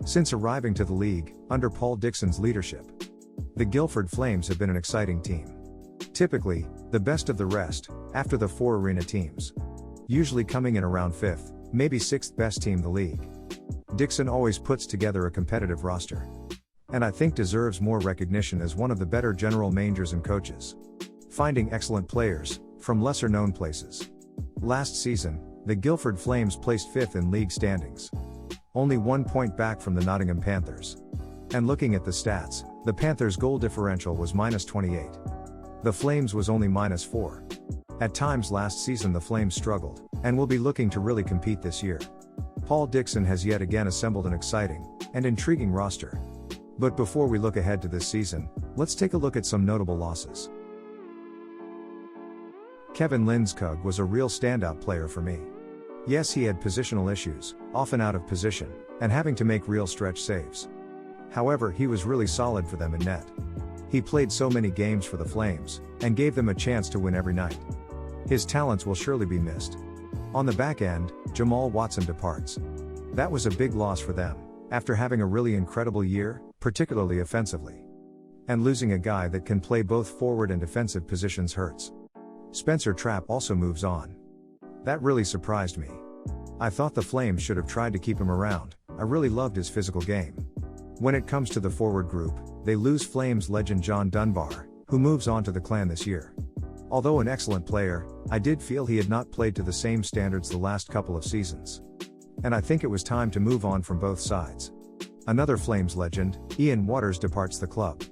Since arriving to the league, under Paul Dixon's leadership, the Guildford Flames have been an exciting team. Typically, the best of the rest, after the 4 arena teams. Usually coming in around 5th, maybe 6th best team in the league. Dixon always puts together a competitive roster. And I think deserves more recognition as one of the better general managers and coaches. Finding excellent players, from lesser known places. Last season, the Guildford Flames placed 5th in league standings. Only 1 point back from the Nottingham Panthers. And looking at the stats, the Panthers' goal differential was -28. The Flames was only -4. At times last season the Flames struggled, and will be looking to really compete this year. Paul Dixon has yet again assembled an exciting and intriguing roster. But before we look ahead to this season, let's take a look at some notable losses. Kevin Lindskog was a real standout player for me. Yes, he had positional issues, often out of position, and having to make real stretch saves. However, he was really solid for them in net. He played so many games for the Flames, and gave them a chance to win every night. His talents will surely be missed. On the back end, Jamal Watson departs. That was a big loss for them, after having a really incredible year, particularly offensively. And losing a guy that can play both forward and defensive positions hurts. Spencer Trapp also moves on. That really surprised me. I thought the Flames should have tried to keep him around. I really loved his physical game. When it comes to the forward group, they lose Flames legend John Dunbar, who moves on to the Clan this year. Although an excellent player, I did feel he had not played to the same standards the last couple of seasons. And I think it was time to move on from both sides. Another Flames legend, Ian Waters departs the club.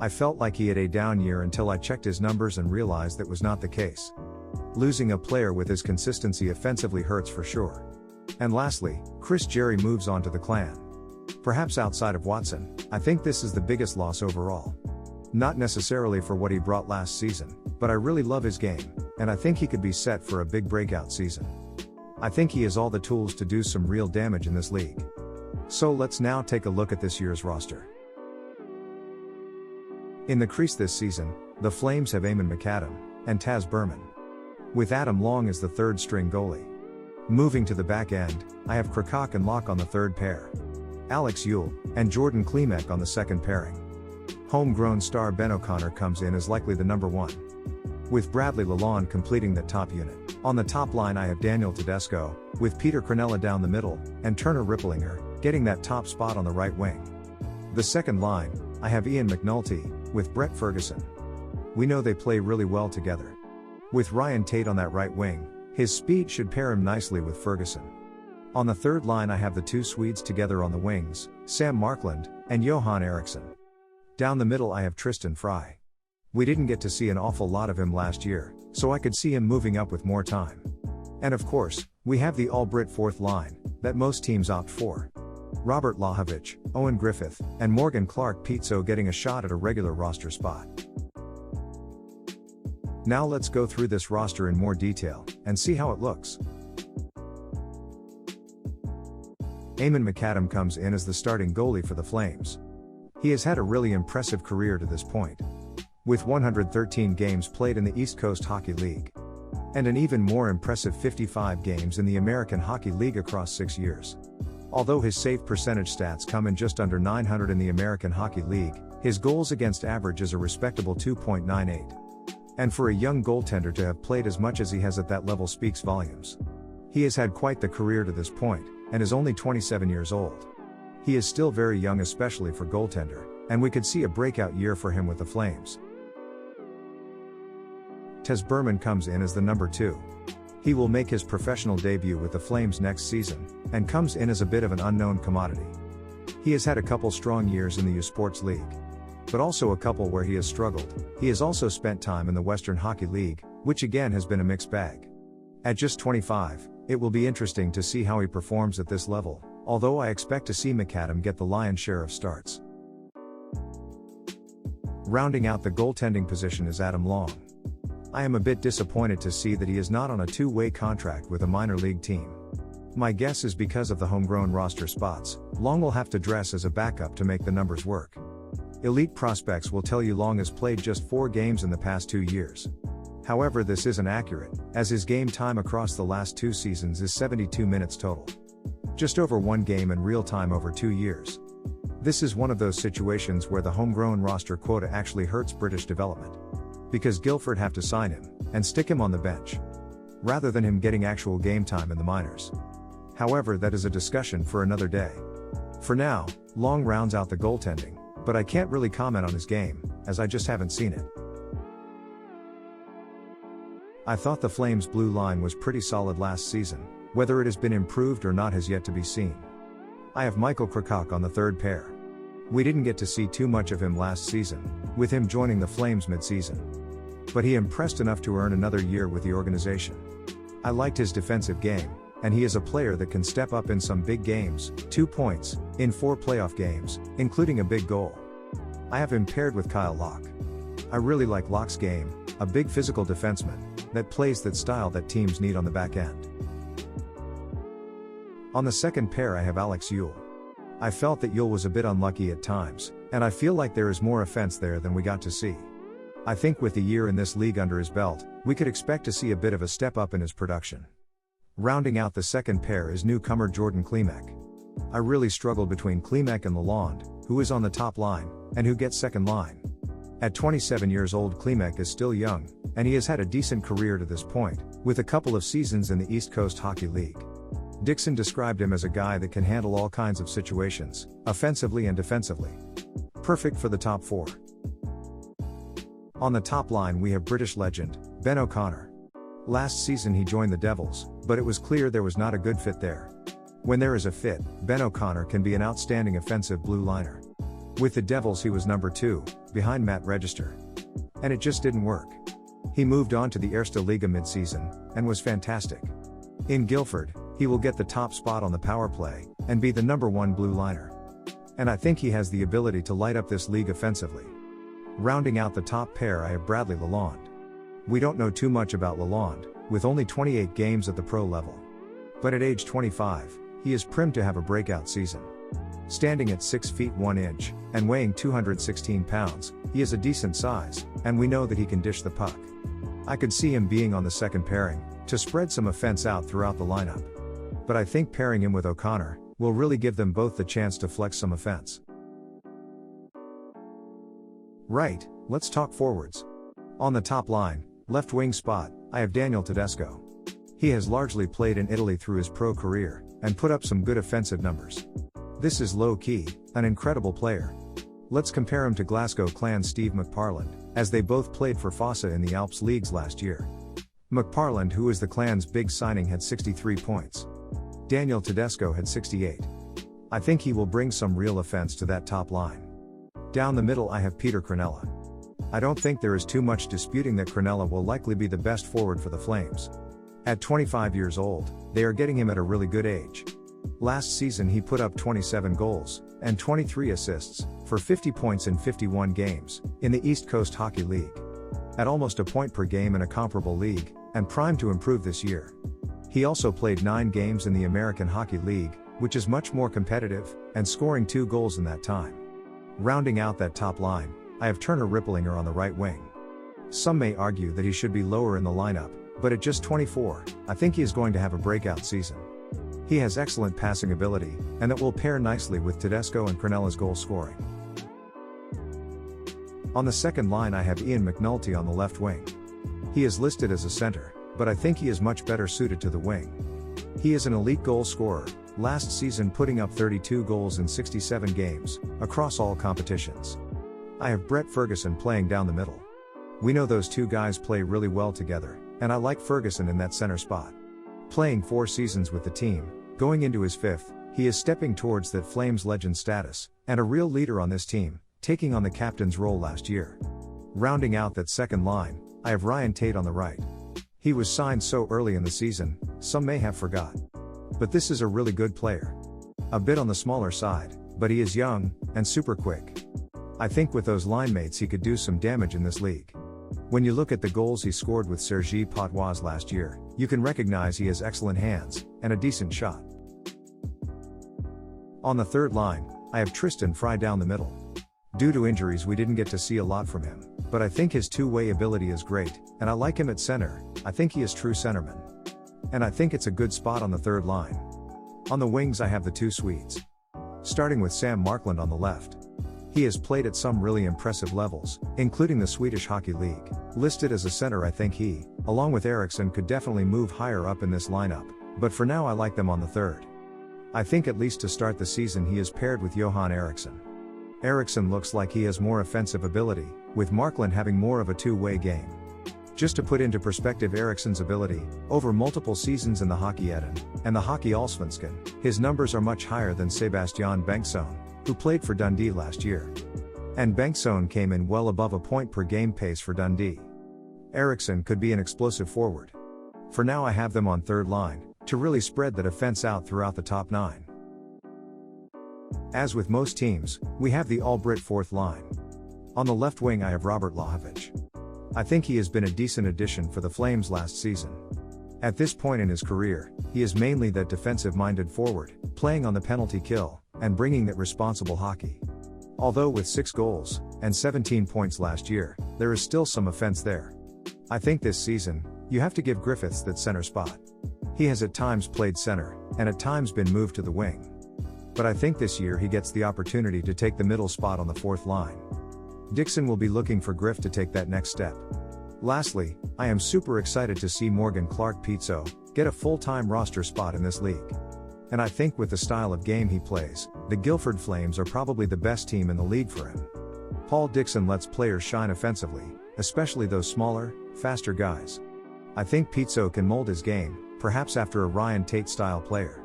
I felt like he had a down year until I checked his numbers and realized that was not the case. Losing a player with his consistency offensively hurts for sure. And lastly, Chris Jerry moves on to the Clan. Perhaps outside of Watson, I think this is the biggest loss overall. Not necessarily for what he brought last season, but I really love his game, and I think he could be set for a big breakout season. I think he has all the tools to do some real damage in this league. So let's now take a look at this year's roster. In the crease this season, the Flames have Eamon McAdam and Taz Berman, with Adam Long as the third string goalie. Moving to the back end, I have Krokak and Locke on the third pair, Alex Yule and Jordan Klimek on the second pairing. Homegrown star Ben O'Connor comes in as likely the number 1. With Bradley Lalonde completing the top unit. On the top line I have Daniel Tedesco, with Peter Cronella down the middle, and Turner Ripplinger getting that top spot on the right wing. The second line, I have Ian McNulty, with Brett Ferguson. We know they play really well together. With Ryan Tate on that right wing, his speed should pair him nicely with Ferguson. On the third line I have the 2 Swedes together on the wings, Sam Markland and Johan Eriksson. Down the middle I have Tristan Fry. We didn't get to see an awful lot of him last year, so I could see him moving up with more time. And of course, we have the all-Brit fourth line, that most teams opt for. Robert Lahovich, Owen Griffith, and Morgan Clarke-Pizzo getting a shot at a regular roster spot. Now let's go through this roster in more detail, and see how it looks. Eamon McAdam comes in as the starting goalie for the Flames. He has had a really impressive career to this point, with 113 games played in the East Coast Hockey League, and an even more impressive 55 games in the American Hockey League across 6 years. Although his save percentage stats come in just under 900 in the American Hockey League, his goals against average is a respectable 2.98. And for a young goaltender to have played as much as he has at that level speaks volumes. He has had quite the career to this point, and is only 27 years old. He is still very young, especially for goaltender, and we could see a breakout year for him with the Flames. Taz Berman comes in as the number 2. He will make his professional debut with the Flames next season, and comes in as a bit of an unknown commodity. He has had a couple strong years in the U Sports League, but also a couple where he has struggled. He has also spent time in the Western Hockey League, which again has been a mixed bag. At just 25, it will be interesting to see how he performs at this level, although I expect to see McAdam get the lion's share of starts. Rounding out the goaltending position is Adam Long. I am a bit disappointed to see that he is not on a 2-way contract with a minor league team. My guess is because of the homegrown roster spots, Long will have to dress as a backup to make the numbers work. Elite prospects will tell you Long has played just 4 games in the past 2 years. However, this isn't accurate, as his game time across the last 2 seasons is 72 minutes total. Just over 1 game in real time over 2 years. This is one of those situations where the homegrown roster quota actually hurts British development. Because Guildford have to sign him, and stick him on the bench, rather than him getting actual game time in the minors. However, that is a discussion for another day. For now, Long rounds out the goaltending, but I can't really comment on his game, as I just haven't seen it. I thought the Flames' blue line was pretty solid last season. Whether it has been improved or not has yet to be seen. I have Michael Clarke on the third pair. We didn't get to see too much of him last season, with him joining the Flames mid-season. But he impressed enough to earn another year with the organization. I liked his defensive game, and he is a player that can step up in some big games, 2 points, in 4 playoff games, including a big goal. I have him paired with Kyle Locke. I really like Locke's game, a big physical defenseman, that plays that style that teams need on the back end. On the second pair I have Alex Yule. I felt that Yule was a bit unlucky at times, and I feel like there is more offense there than we got to see. I think with the year in this league under his belt, we could expect to see a bit of a step up in his production. Rounding out the second pair is newcomer Jordan Klimek. I really struggled between Klimek and Lalonde, who is on the top line, and who gets second line. At 27 years old, Klimek is still young, and he has had a decent career to this point, with a couple of seasons in the East Coast Hockey League. Dixon described him as a guy that can handle all kinds of situations, offensively and defensively. Perfect for the top 4. On the top line we have British legend, Ben O'Connor. Last season he joined the Devils, but it was clear there was not a good fit there. When there is a fit, Ben O'Connor can be an outstanding offensive blue liner. With the Devils he was number 2, behind Matt Register. And it just didn't work. He moved on to the Erste Liga mid-season, and was fantastic. In Guildford, he will get the top spot on the power play, and be the number 1 blue liner. And I think he has the ability to light up this league offensively. Rounding out the top pair I have Bradley Lalonde. We don't know too much about Lalonde, with only 28 games at the pro level. But at age 25, he is primed to have a breakout season. Standing at 6 feet 1 inch, and weighing 216 pounds, he is a decent size, and we know that he can dish the puck. I could see him being on the second pairing, to spread some offense out throughout the lineup. But I think pairing him with O'Connor, will really give them both the chance to flex some offense. Right, let's talk forwards. On the top line, left wing spot, I have Daniel Tedesco. He has largely played in Italy through his pro career, and put up some good offensive numbers. This is low-key, an incredible player. Let's compare him to Glasgow Clan's Steve McParland, as they both played for Fossa in the Alps Leagues last year. McParland, who is the Clan's big signing, had 63 points. Daniel Tedesco had 68. I think he will bring some real offense to that top line. Down the middle I have Peter Cronella. I don't think there is too much disputing that Cronella will likely be the best forward for the Flames. At 25 years old, they are getting him at a really good age. Last season he put up 27 goals, and 23 assists, for 50 points in 51 games, in the East Coast Hockey League. At almost a point per game in a comparable league, and primed to improve this year. He also played 9 games in the American Hockey League, which is much more competitive, and scoring 2 goals in that time. Rounding out that top line, I have Turner Ripplinger on the right wing. Some may argue that he should be lower in the lineup, but at just 24, I think he is going to have a breakout season. He has excellent passing ability, and that will pair nicely with Tedesco and Cronella's goal scoring. On the second line I have Ian McNulty on the left wing. He is listed as a center, but I think he is much better suited to the wing. He is an elite goal scorer, last season putting up 32 goals in 67 games, across all competitions. I have Brett Ferguson playing down the middle. We know those two guys play really well together, and I like Ferguson in that center spot. Playing 4 seasons with the team, going into his 5th, he is stepping towards that Flames legend status, and a real leader on this team, taking on the captain's role last year. Rounding out that second line, I have Ryan Tate on the right. He was signed so early in the season, some may have forgot. But this is a really good player. A bit on the smaller side, but he is young, and super quick. I think with those line mates he could do some damage in this league. When you look at the goals he scored with Sergi Poitras last year, you can recognize he has excellent hands, and a decent shot. On the third line, I have Tristan Fry down the middle. Due to injuries we didn't get to see a lot from him, but I think his two-way ability is great, and I like him at center. I think he is true centerman. And I think it's a good spot on the third line. On the wings I have the two Swedes. Starting with Sam Markland on the left. He has played at some really impressive levels, including the Swedish Hockey League. Listed as a center, I think he, along with Eriksson, could definitely move higher up in this lineup, but for now I like them on the third. I think at least to start the season he is paired with Johan Eriksson. Eriksson looks like he has more offensive ability, with Markland having more of a two-way game. Just to put into perspective Eriksson's ability, over multiple seasons in the Hockey Eden and the Hockey Allsvenskan, his numbers are much higher than Sebastian Bengtsson, who played for Dundee last year. And Bengtsson came in well above a point per game pace for Dundee. Eriksson could be an explosive forward. For now I have them on third line, to really spread the defense out throughout the top 9. As with most teams, we have the all-Brit fourth line. On the left wing I have Robert Lahovich. I think he has been a decent addition for the Flames last season. At this point in his career, he is mainly that defensive-minded forward, playing on the penalty kill, and bringing that responsible hockey. Although with 6 goals, and 17 points last year, there is still some offense there. I think this season, you have to give Griffiths that center spot. He has at times played center, and at times been moved to the wing. But I think this year he gets the opportunity to take the middle spot on the fourth line. Dixon will be looking for Griff to take that next step. Lastly, I am super excited to see Morgan Clarke-Pizzo get a full-time roster spot in this league. And I think with the style of game he plays, the Guildford Flames are probably the best team in the league for him. Paul Dixon lets players shine offensively, especially those smaller, faster guys. I think Pizzo can mold his game, perhaps after a Ryan Tate-style player.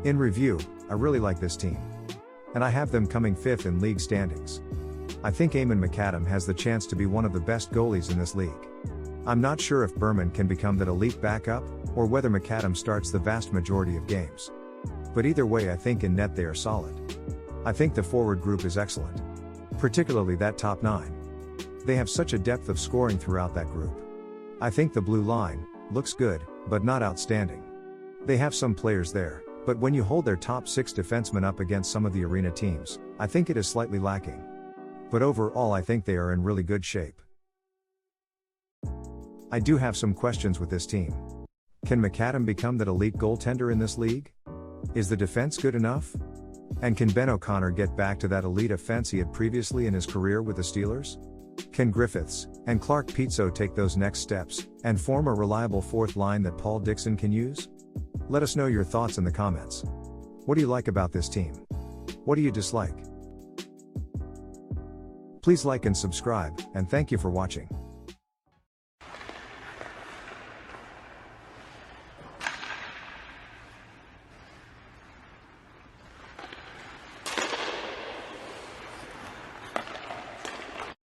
In review, I really like this team. And I have them coming 5th in league standings. I think Eamon McAdam has the chance to be one of the best goalies in this league. I'm not sure if Berman can become that elite backup, or whether McAdam starts the vast majority of games. But either way I think in net they are solid. I think the forward group is excellent. Particularly that top 9. They have such a depth of scoring throughout that group. I think the blue line looks good, but not outstanding. They have some players there, but when you hold their top 6 defensemen up against some of the arena teams, I think it is slightly lacking. But overall I think they are in really good shape. I do have some questions with this team. Can McAdam become that elite goaltender in this league? Is the defense good enough? And can Ben O'Connor get back to that elite offense he had previously in his career with the Steelers? Can Griffiths and Clarke-Pizzo take those next steps, and form a reliable fourth line that Paul Dixon can use? Let us know your thoughts in the comments. What do you like about this team? What do you dislike? Please like and subscribe, and thank you for watching.